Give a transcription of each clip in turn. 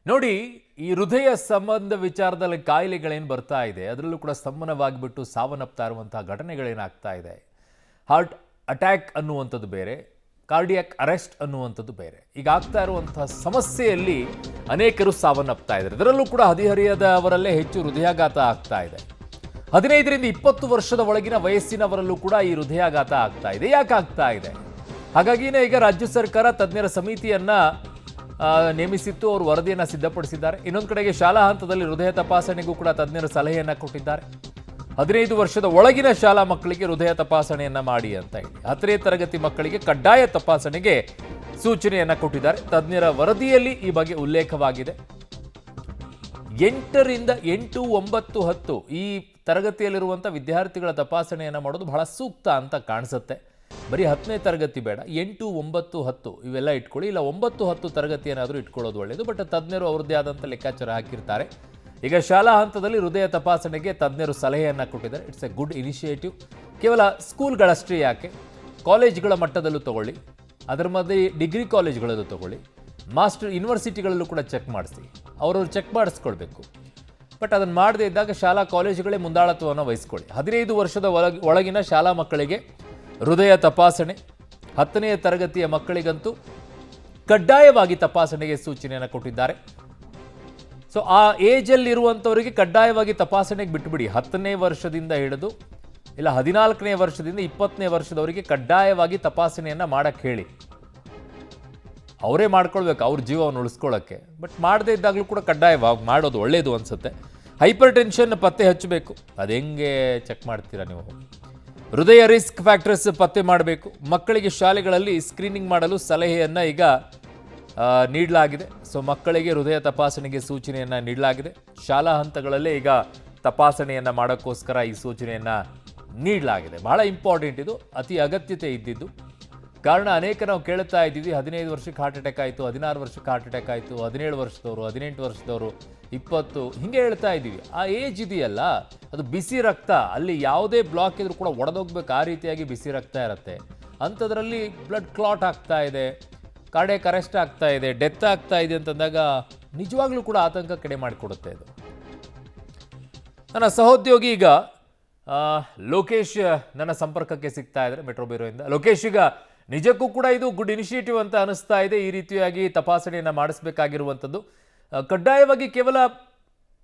ನೋಡಿ, ಈ ಹೃದಯ ಸಂಬಂಧ ವಿಚಾರದಲ್ಲಿ ಕಾಯಿಲೆಗಳೇನು ಬರ್ತಾ ಇದೆ, ಅದರಲ್ಲೂ ಕೂಡ ಸ್ತಂಭನವಾಗಿಬಿಟ್ಟು ಸಾವನ್ನಪ್ತಾ ಇರುವಂತಹ ಘಟನೆಗಳೇನಾಗ್ತಾ ಇದೆ. ಹಾರ್ಟ್ ಅಟ್ಯಾಕ್ ಅನ್ನುವಂಥದ್ದು ಬೇರೆ, ಕಾರ್ಡಿಯಾಕ್ ಅರೆಸ್ಟ್ ಅನ್ನುವಂಥದ್ದು ಬೇರೆ. ಈಗ ಆಗ್ತಾ ಇರುವಂತಹ ಸಮಸ್ಯೆಯಲ್ಲಿ ಅನೇಕರು ಸಾವನ್ನಪ್ತಾ ಇದ್ದಾರೆ. ಇದರಲ್ಲೂ ಕೂಡ ಹದಿಹರಿಯದವರಲ್ಲೇ ಹೆಚ್ಚು ಹೃದಯಾಘಾತ ಆಗ್ತಾ ಇದೆ. 15ರಿಂದ 20 ವರ್ಷದ ಒಳಗಿನ ವಯಸ್ಸಿನವರಲ್ಲೂ ಕೂಡ ಈ ಹೃದಯಾಘಾತ ಆಗ್ತಾ ಇದೆ. ಯಾಕೆ ಆಗ್ತಾ ಇದೆ? ಹಾಗಾಗಿನೇ ಈಗ ರಾಜ್ಯ ಸರ್ಕಾರ ತಜ್ಞರ ಸಮಿತಿಯನ್ನ ನೇಮಿಸಿತ್ತು. ಅವರು ವರದಿಯನ್ನು ಸಿದ್ಧಪಡಿಸಿದ್ದಾರೆ. ಇನ್ನೊಂದು ಕಡೆಗೆ ಶಾಲಾ ಹಂತದಲ್ಲಿ ಹೃದಯ ತಪಾಸಣೆಗೂ ಕೂಡ ತಜ್ಞರು ಸಲಹೆಯನ್ನು ಕೊಟ್ಟಿದ್ದಾರೆ. 15 ವರ್ಷದ ಒಳಗಿನ ಶಾಲಾ ಮಕ್ಕಳಿಗೆ ಹೃದಯ ತಪಾಸಣೆಯನ್ನ ಮಾಡಿ ಅಂತ ಹೇಳಿ 10ನೇ ತರಗತಿ ಮಕ್ಕಳಿಗೆ ಕಡ್ಡಾಯ ತಪಾಸಣೆಗೆ ಸೂಚನೆಯನ್ನ ಕೊಟ್ಟಿದ್ದಾರೆ. ತಜ್ಞರ ವರದಿಯಲ್ಲಿ ಈ ಬಗ್ಗೆ ಉಲ್ಲೇಖವಾಗಿದೆ. 8ರಿಂದ 8, 9, 10 ಈ ತರಗತಿಯಲ್ಲಿರುವಂಥ ವಿದ್ಯಾರ್ಥಿಗಳ ತಪಾಸಣೆಯನ್ನು ಮಾಡೋದು ಬಹಳ ಸೂಕ್ತ ಅಂತ ಕಾಣಿಸುತ್ತೆ. ಬರೀ 10ನೇ ತರಗತಿ ಬೇಡ, 8, 9, 10 ಇವೆಲ್ಲ ಇಟ್ಕೊಳ್ಳಿ. ಇಲ್ಲ 9, 10 ತರಗತಿಯನ್ನಾದರೂ ಇಟ್ಕೊಳ್ಳೋದು ಒಳ್ಳೆಯದು. ಬಟ್ ತಜ್ಞರು ಅವ್ರದ್ದೇ ಆದಂಥ ಲೆಕ್ಕಾಚಾರ ಹಾಕಿರ್ತಾರೆ. ಈಗ ಶಾಲಾ ಹಂತದಲ್ಲಿ ಹೃದಯ ತಪಾಸಣೆಗೆ ತಜ್ಞರು ಸಲಹೆಯನ್ನು ಕೊಟ್ಟಿದ್ದಾರೆ. It's A good initiative. ಕೇವಲ ಸ್ಕೂಲ್ಗಳಷ್ಟೇ ಯಾಕೆ, ಕಾಲೇಜ್ಗಳ ಮಟ್ಟದಲ್ಲೂ ತಗೊಳ್ಳಿ, ಅದರ ಮಧ್ಯೆ ಡಿಗ್ರಿ ಕಾಲೇಜ್ಗಳಲ್ಲೂ ತಗೊಳ್ಳಿ, ಮಾಸ್ಟರ್ ಯೂನಿವರ್ಸಿಟಿಗಳಲ್ಲೂ ಕೂಡ ಚೆಕ್ ಮಾಡಿಸಿ. ಅವರವ್ರು ಚೆಕ್ ಮಾಡಿಸ್ಕೊಳ್ಬೇಕು. ಬಟ್ ಅದನ್ನು ಮಾಡದೇ ಇದ್ದಾಗ ಶಾಲಾ ಕಾಲೇಜುಗಳೇ ಮುಂದಾಳತ್ವವನ್ನು ವಹಿಸ್ಕೊಳ್ಳಿ. 15 ವರ್ಷದ ಒಳಗಿನ ಶಾಲಾ ಮಕ್ಕಳಿಗೆ ಹೃದಯ ತಪಾಸಣೆ, 10ನೇ ತರಗತಿಯ ಮಕ್ಕಳಿಗಂತೂ ಕಡ್ಡಾಯವಾಗಿ ತಪಾಸಣೆಗೆ ಸೂಚನೆಯನ್ನು ಕೊಟ್ಟಿದ್ದಾರೆ. ಸೊ ಆ ಏಜಲ್ಲಿರುವಂಥವರಿಗೆ ಕಡ್ಡಾಯವಾಗಿ ತಪಾಸಣೆಗೆ ಬಿಟ್ಬಿಡಿ. 10ನೇ ವರ್ಷದಿಂದ ಹಿಡಿದು ಇಲ್ಲ 14ನೇ ವರ್ಷದಿಂದ 20ನೇ ವರ್ಷದವರಿಗೆ ಕಡ್ಡಾಯವಾಗಿ ತಪಾಸಣೆಯನ್ನು ಮಾಡಕ್ಕೆ ಹೇಳಿ. ಅವರೇ ಮಾಡ್ಕೊಳ್ಬೇಕು ಅವ್ರ ಜೀವವನ್ನು ಉಳಿಸ್ಕೊಳ್ಳೋಕ್ಕೆ. ಬಟ್ ಮಾಡದೇ ಇದ್ದಾಗಲೂ ಕೂಡ ಕಡ್ಡಾಯವಾಗಿ ಮಾಡೋದು ಒಳ್ಳೆಯದು ಅನಿಸುತ್ತೆ. ಹೈಪರ್ ಟೆನ್ಷನ್ ಪತ್ತೆ ಹಚ್ಚಬೇಕು. ಅದು ಹೆಂಗೆ ಚೆಕ್ ಮಾಡ್ತೀರಾ ನೀವು? ಹೃದಯ ರಿಸ್ಕ್ ಫ್ಯಾಕ್ಟರ್ಸ್ ಪತ್ತೆ ಮಾಡಬೇಕು. ಮಕ್ಕಳಿಗೆ ಶಾಲೆಗಳಲ್ಲಿ ಸ್ಕ್ರೀನಿಂಗ್ ಮಾಡಲು ಸಲಹೆಯನ್ನು ಈಗ ನೀಡಲಾಗಿದೆ. ಸೊ ಮಕ್ಕಳಿಗೆ ಹೃದಯ ತಪಾಸಣೆಗೆ ಸೂಚನೆಯನ್ನು ನೀಡಲಾಗಿದೆ. ಶಾಲಾ ಹಂತಗಳಲ್ಲೇ ಈಗ ತಪಾಸಣೆಯನ್ನು ಮಾಡೋಕ್ಕೋಸ್ಕರ ಈ ಸೂಚನೆಯನ್ನು ನೀಡಲಾಗಿದೆ. ಬಹಳ ಇಂಪಾರ್ಟೆಂಟ್ ಇದು, ಅತಿ ಅಗತ್ಯತೆ ಇದ್ದಿದ್ದು. ಕಾರಣ ಅನೇಕ ನಾವು ಕೇಳ್ತಾ ಇದ್ದೀವಿ, 15 ವರ್ಷಕ್ಕೆ ಹಾರ್ಟ್ ಅಟ್ಯಾಕ್ ಆಯಿತು, 16 ವರ್ಷಕ್ಕೆ ಹಾರ್ಟ್ ಅಟ್ಯಾಕ್ ಆಯಿತು, 17 ವರ್ಷದವರು, 18 ವರ್ಷದವರು, 20 ಹಿಂಗೆ ಹೇಳ್ತಾ ಇದ್ದೀವಿ. ಆ ಏಜ್ ಇದೆಯಲ್ಲ, ಅದು ಬಿಸಿ ರಕ್ತ, ಅಲ್ಲಿ ಯಾವುದೇ ಬ್ಲಾಕ್ ಇದ್ರೂ ಕೂಡ ಒಡೆದೋಗ್ಬೇಕು. ಆ ರೀತಿಯಾಗಿ ಬಿಸಿ ರಕ್ತ ಇರುತ್ತೆ. ಅಂಥದ್ರಲ್ಲಿ ಬ್ಲಡ್ ಕ್ಲಾಟ್ ಆಗ್ತಾ ಇದೆ, ಕಾರ್ಡಿಯಾಕ್ ಅರೆಸ್ಟ್ ಆಗ್ತಾ ಇದೆ, ಡೆತ್ ಆಗ್ತಾ ಇದೆ ಅಂತಂದಾಗ ನಿಜವಾಗ್ಲೂ ಕೂಡ ಆತಂಕ ಕಡಿಮೆ ಮಾಡಿಕೊಡುತ್ತೆ ಇದು. ನನ್ನ ಸಹೋದ್ಯೋಗಿ ಈಗ ಲೋಕೇಶ್ ನನ್ನ ಸಂಪರ್ಕಕ್ಕೆ ಸಿಗ್ತಾ ಇದ್ದಾರೆ ಮೆಟ್ರೋ ಬ್ಯೂರೋಯಿಂದ. ಲೋಕೇಶ್, ಈಗ ನಿಜಕ್ಕೂ ಕೂಡ ಇದು ಗುಡ್ ಇನಿಷಿಯೇಟಿವ್ ಅಂತ ಅನಿಸ್ತಾ ಇದೆ. ಈ ರೀತಿಯಾಗಿ ತಪಾಸಣೆಯನ್ನು ಮಾಡಿಸಬೇಕಾಗಿರುವಂಥದ್ದು ಕಡ್ಡಾಯವಾಗಿ ಕೇವಲ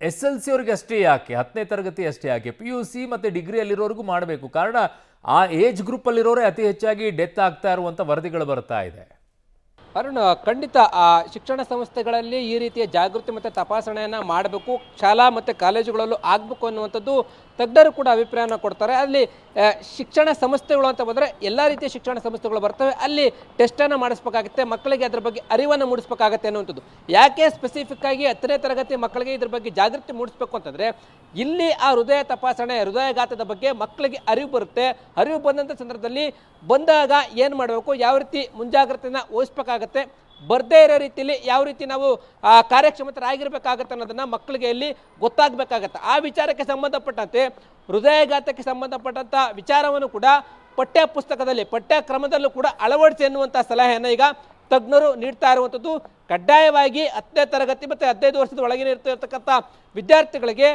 SLC ಅವರಿಗೆ ಅಷ್ಟೇ ಯಾಕೆ, 10ನೇ ತರಗತಿ ಅಷ್ಟೇ ಯಾಕೆ, PUC ಮತ್ತು ಡಿಗ್ರಿಯಲ್ಲಿರೋರಿಗೂ ಮಾಡಬೇಕು. ಕಾರಣ ಆ ಏಜ್ ಗ್ರೂಪಲ್ಲಿರೋರೇ ಅತಿ ಹೆಚ್ಚಾಗಿ ಡೆತ್ ಆಗ್ತಾ ಇರುವಂಥ ವರದಿಗಳು ಬರ್ತಾ ಇದೆ. ಅರುಣ್, ಖಂಡಿತ ಶಿಕ್ಷಣ ಸಂಸ್ಥೆಗಳಲ್ಲಿ ಈ ರೀತಿಯ ಜಾಗೃತಿ ಮತ್ತು ತಪಾಸಣೆಯನ್ನು ಮಾಡಬೇಕು, ಶಾಲಾ ಮತ್ತು ಕಾಲೇಜುಗಳಲ್ಲೂ ಆಗಬೇಕು ಅನ್ನುವಂಥದ್ದು ತಜ್ಞರು ಕೂಡ ಅಭಿಪ್ರಾಯನ ಕೊಡ್ತಾರೆ. ಅಲ್ಲಿ ಶಿಕ್ಷಣ ಸಂಸ್ಥೆಗಳು ಅಂತ ಬಂದರೆ ಎಲ್ಲ ರೀತಿಯ ಶಿಕ್ಷಣ ಸಂಸ್ಥೆಗಳು ಬರ್ತವೆ. ಅಲ್ಲಿ ಟೆಸ್ಟನ್ನು ಮಾಡಿಸ್ಬೇಕಾಗುತ್ತೆ, ಮಕ್ಕಳಿಗೆ ಅದ್ರ ಬಗ್ಗೆ ಅರಿವನ್ನು ಮೂಡಿಸ್ಬೇಕಾಗತ್ತೆ ಅನ್ನುವಂಥದ್ದು. ಯಾಕೆ ಸ್ಪೆಸಿಫಿಕ್ ಆಗಿ 10ನೇ ತರಗತಿ ಮಕ್ಕಳಿಗೆ ಇದ್ರ ಬಗ್ಗೆ ಜಾಗೃತಿ ಮೂಡಿಸ್ಬೇಕು ಅಂತಂದರೆ, ಇಲ್ಲಿ ಆ ಹೃದಯ ತಪಾಸಣೆ, ಹೃದಯಾಘಾತದ ಬಗ್ಗೆ ಮಕ್ಕಳಿಗೆ ಅರಿವು ಬರುತ್ತೆ. ಅರಿವು ಬಂದಂಥ ಸಂದರ್ಭದಲ್ಲಿ ಬಂದಾಗ ಏನು ಮಾಡಬೇಕು, ಯಾವ ರೀತಿ ಮುಂಜಾಗ್ರತೆಯನ್ನು ವಹಿಸ್ಬೇಕಾಗತ್ತೆ, ಬರ್ದೇ ಇರೋ ರೀತಿಯಲ್ಲಿ ಯಾವ ರೀತಿ ನಾವು ಕಾರ್ಯಕ್ಷಮತರಾಗಿರ್ಬೇಕಾಗತ್ತೆ ಅನ್ನೋದನ್ನು ಮಕ್ಕಳಿಗೆ ಇಲ್ಲಿ ಗೊತ್ತಾಗಬೇಕಾಗತ್ತೆ. ಆ ವಿಚಾರಕ್ಕೆ ಸಂಬಂಧಪಟ್ಟಂತೆ, ಹೃದಯಾಘಾತಕ್ಕೆ ಸಂಬಂಧಪಟ್ಟಂಥ ವಿಚಾರವನ್ನು ಕೂಡ ಪಠ್ಯ ಪುಸ್ತಕದಲ್ಲಿ, ಪಠ್ಯಕ್ರಮದಲ್ಲೂ ಕೂಡ ಅಳವಡಿಸಿ ಎನ್ನುವಂಥ ಸಲಹೆಯನ್ನು ಈಗ ತಜ್ಞರು ನೀಡ್ತಾ ಇರುವಂಥದ್ದು. ಕಡ್ಡಾಯವಾಗಿ 10ನೇ ತರಗತಿ ಮತ್ತು 15 ವರ್ಷದ ಒಳಗಿನ ಇರ್ತಕ್ಕಂಥ ವಿದ್ಯಾರ್ಥಿಗಳಿಗೆ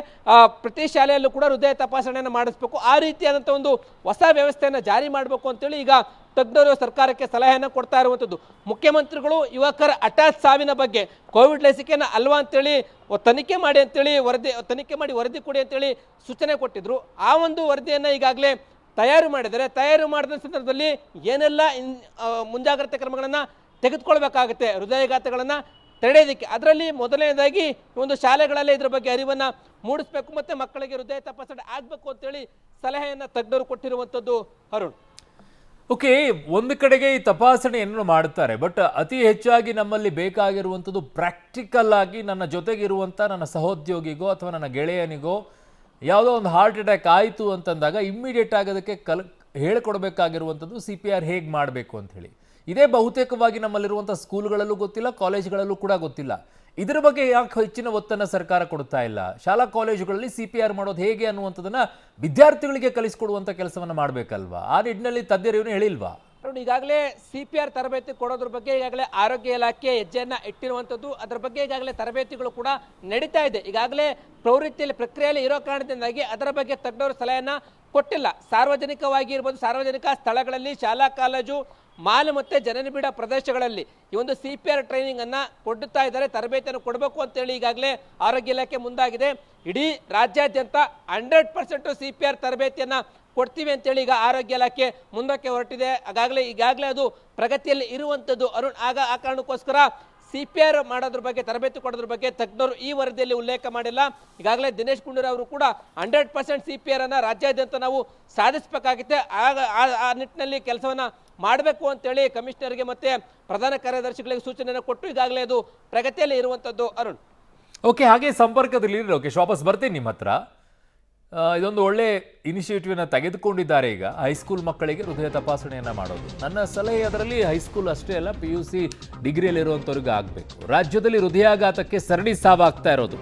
ಪ್ರತಿ ಶಾಲೆಯಲ್ಲೂ ಕೂಡ ಹೃದಯ ತಪಾಸಣೆಯನ್ನು ಮಾಡಿಸ್ಬೇಕು. ಆ ರೀತಿಯಾದಂಥ ಒಂದು ಹೊಸ ವ್ಯವಸ್ಥೆಯನ್ನು ಜಾರಿ ಮಾಡಬೇಕು ಅಂತೇಳಿ ಈಗ ತಜ್ಞರು ಸರ್ಕಾರಕ್ಕೆ ಸಲಹೆಯನ್ನು ಕೊಡ್ತಾ ಇರುವಂಥದ್ದು. ಮುಖ್ಯಮಂತ್ರಿಗಳು ಯುವಕರ ಹಠಾತ್ ಸಾವಿನ ಬಗ್ಗೆ ಕೋವಿಡ್ ಲಸಿಕೆಯನ್ನು ಅಲ್ವಾ ಅಂತೇಳಿ ತನಿಖೆ ಮಾಡಿ ಅಂತೇಳಿ ತನಿಖೆ ಮಾಡಿ ವರದಿ ಕೊಡಿ ಅಂತೇಳಿ ಸೂಚನೆ ಕೊಟ್ಟಿದ್ರು. ಆ ಒಂದು ವರದಿಯನ್ನು ಈಗಾಗಲೇ ತಯಾರು ಮಾಡಿದರೆ, ತಯಾರು ಮಾಡಿದ ಸಂದರ್ಭದಲ್ಲಿ ಏನೆಲ್ಲ ಮುಂಜಾಗ್ರತೆ ಕ್ರಮಗಳನ್ನು ತೆಗೆದುಕೊಳ್ಬೇಕಾಗುತ್ತೆ ಹೃದಯಾಘಾತಗಳನ್ನು ತಡೆಯೋದಕ್ಕೆ. ಅದರಲ್ಲಿ ಮೊದಲನೇದಾಗಿ ಒಂದು ಶಾಲೆಗಳಲ್ಲಿ ಇದ್ರ ಬಗ್ಗೆ ಅರಿವನ್ನು ಮೂಡಿಸಬೇಕು ಮತ್ತು ಮಕ್ಕಳಿಗೆ ಹೃದಯ ತಪಾಸಣೆ ಆಗಬೇಕು ಅಂತೇಳಿ ಸಲಹೆಯನ್ನು ತಜ್ಞರು ಕೊಟ್ಟಿರುವಂಥದ್ದು. ಅರುಣ್, ಓಕೆ, ಒಂದು ಕಡೆಗೆ ಈ ತಪಾಸಣೆಯನ್ನು ಮಾಡ್ತಾರೆ. ಬಟ್ ಅತಿ ಹೆಚ್ಚಾಗಿ ನಮ್ಮಲ್ಲಿ ಬೇಕಾಗಿರುವಂಥದ್ದು ಪ್ರಾಕ್ಟಿಕಲ್ ಆಗಿ ನನ್ನ ಜೊತೆಗಿರುವಂಥ ನನ್ನ ಸಹೋದ್ಯೋಗಿಗೋ ಅಥವಾ ನನ್ನ ಗೆಳೆಯನಿಗೋ ಯಾವುದೋ ಒಂದು ಹಾರ್ಟ್ ಅಟ್ಯಾಕ್ ಆಯಿತು ಅಂತಂದಾಗ ಇಮ್ಮಿಡಿಯೇಟ್ ಆಗೋದಕ್ಕೆ ಹೇಳ್ಕೊಡ್ಬೇಕಾಗಿರುವಂಥದ್ದು CPR ಹೇಗೆ ಮಾಡಬೇಕು ಅಂತ ಹೇಳಿ. ಇದೇ ಬಹುತೇಕವಾಗಿ ನಮ್ಮಲ್ಲಿರುವಂಥ ಸ್ಕೂಲ್ಗಳಲ್ಲೂ ಗೊತ್ತಿಲ್ಲ, ಕಾಲೇಜ್ಗಳಲ್ಲೂ ಕೂಡ ಗೊತ್ತಿಲ್ಲ. ಇದರ ಬಗ್ಗೆ ಯಾಕೆ ಹೆಚ್ಚಿನ ಒತ್ತನ್ನು ಸರ್ಕಾರ ಕೊಡ್ತಾ ಇಲ್ಲ? ಶಾಲಾ ಕಾಲೇಜುಗಳಲ್ಲಿ CPR ಮಾಡೋದು ಹೇಗೆ ಅನ್ನುವಂಥದ್ದನ್ನು ವಿದ್ಯಾರ್ಥಿಗಳಿಗೆ ಕಲಿಸ್ಕೊಡುವಂಥ ಕೆಲಸವನ್ನು ಮಾಡಬೇಕಲ್ವಾ? ಆ ನಿಟ್ಟಿನಲ್ಲಿ ತಜ್ಞರು ಹೇಳಿಲ್ವಾ? ನೋಡಿ, ಈಗಾಗಲೇ CPR ತರಬೇತಿ ಕೊಡೋದ್ರ ಬಗ್ಗೆ ಈಗಾಗಲೇ ಆರೋಗ್ಯ ಇಲಾಖೆ ಹೆಜ್ಜೆಯನ್ನ ಇಟ್ಟಿರುವಂಥದ್ದು. ಅದರ ಬಗ್ಗೆ ಈಗಾಗಲೇ ತರಬೇತಿಗಳು ಕೂಡ ನಡೀತಾ ಇದೆ. ಈಗಾಗಲೇ ಪ್ರವೃತ್ತಿಯಲ್ಲಿ ಪ್ರಕ್ರಿಯೆಯಲ್ಲಿ ಇರೋ ಕಾರಣದಿಂದಾಗಿ ಅದರ ಬಗ್ಗೆ ತಜ್ಞರು ಸಲಹೆಯನ್ನ ಕೊಟ್ಟಿಲ್ಲ. ಸಾರ್ವಜನಿಕವಾಗಿ ಇರ್ಬೋದು, ಸಾರ್ವಜನಿಕ ಸ್ಥಳಗಳಲ್ಲಿ, ಶಾಲಾ ಕಾಲೇಜು, ಮಾಲ್ ಮತ್ತು ಜನನಿಬಿಡ ಪ್ರದೇಶಗಳಲ್ಲಿ ಈ ಒಂದು CPR ಟ್ರೈನಿಂಗ್ ಅನ್ನ ಕೊಡುತ್ತಾ ಇದ್ದಾರೆ. ತರಬೇತಿಯನ್ನು ಕೊಡಬೇಕು ಅಂತೇಳಿ ಈಗಾಗಲೇ ಆರೋಗ್ಯ ಇಲಾಖೆ ಮುಂದಾಗಿದೆ. ಇಡೀ ರಾಜ್ಯಾದ್ಯಂತ 100% CPR ತರಬೇತಿಯನ್ನ ಕೊಡ್ತೀವಿ ಅಂತೇಳಿ ಈಗ ಆರೋಗ್ಯ ಇಲಾಖೆ ಮುಂದಕ್ಕೆ ಹೊರಟಿದೆ. ಈಗಾಗಲೇ ಅದು ಪ್ರಗತಿಯಲ್ಲಿ ಇರುವಂಥದ್ದು ಅರುಣ್. ಆ ಕಾರಣಕ್ಕೋಸ್ಕರ CPR ಮಾಡೋದ್ರ ಬಗ್ಗೆ, ತರಬೇತಿ ಕೊಡೋದ್ರ ಬಗ್ಗೆ ತಜ್ಞರು ಈ ವರದಿಯಲ್ಲಿ ಉಲ್ಲೇಖ ಮಾಡಿಲ್ಲ. ಈಗಾಗಲೇ ದಿನೇಶ್ ಗುಂಡೂರಾವ್ ಅವರು ಕೂಡ 100% CPR ಅನ್ನ ರಾಜ್ಯಾದ್ಯಂತ ನಾವು ಸಾಧಿಸಬೇಕಾಗುತ್ತೆ, ಆ ನಿಟ್ಟಿನಲ್ಲಿ ಕೆಲಸವನ್ನ ಮಾಡಬೇಕು ಅಂತೇಳಿ ಕಮಿಷನರ್ಗೆ ಮತ್ತೆ ಪ್ರಧಾನ ಕಾರ್ಯದರ್ಶಿಗಳಿಗೆ ಸೂಚನೆಯನ್ನು ಕೊಟ್ಟು ಈಗಾಗಲೇ ಅದು ಪ್ರಗತಿಯಲ್ಲಿ ಇರುವಂಥದ್ದು ಅರುಣ್. ಓಕೆ, ಹಾಗೆ ಸಂಪರ್ಕದಲ್ಲಿ ಲೋಕೇಶ್, ವಾಪಸ್ ಬರ್ತೀನಿ ನಿಮ್ಮ ಹತ್ರ. ಇದೊಂದು ಒಳ್ಳೆ ಇನಿಷಿಯೇಟಿವ್ನ ತೆಗೆದುಕೊಂಡಿದ್ದಾರೆ. ಈಗ ಹೈಸ್ಕೂಲ್ ಮಕ್ಕಳಿಗೆ ಹೃದಯ ತಪಾಸಣೆಯನ್ನು ಮಾಡೋದು. ನನ್ನ ಸಲಹೆ ಅದರಲ್ಲಿ ಹೈಸ್ಕೂಲ್ ಅಷ್ಟೇ ಅಲ್ಲ, PUC ಡಿಗ್ರಿಯಲ್ಲಿರುವಂಥವ್ರಿಗೆ ಆಗಬೇಕು. ರಾಜ್ಯದಲ್ಲಿ ಹೃದಯಾಘಾತಕ್ಕೆ ಸರಣಿ ಸಾವಾಗ್ತಾ ಇರೋದು.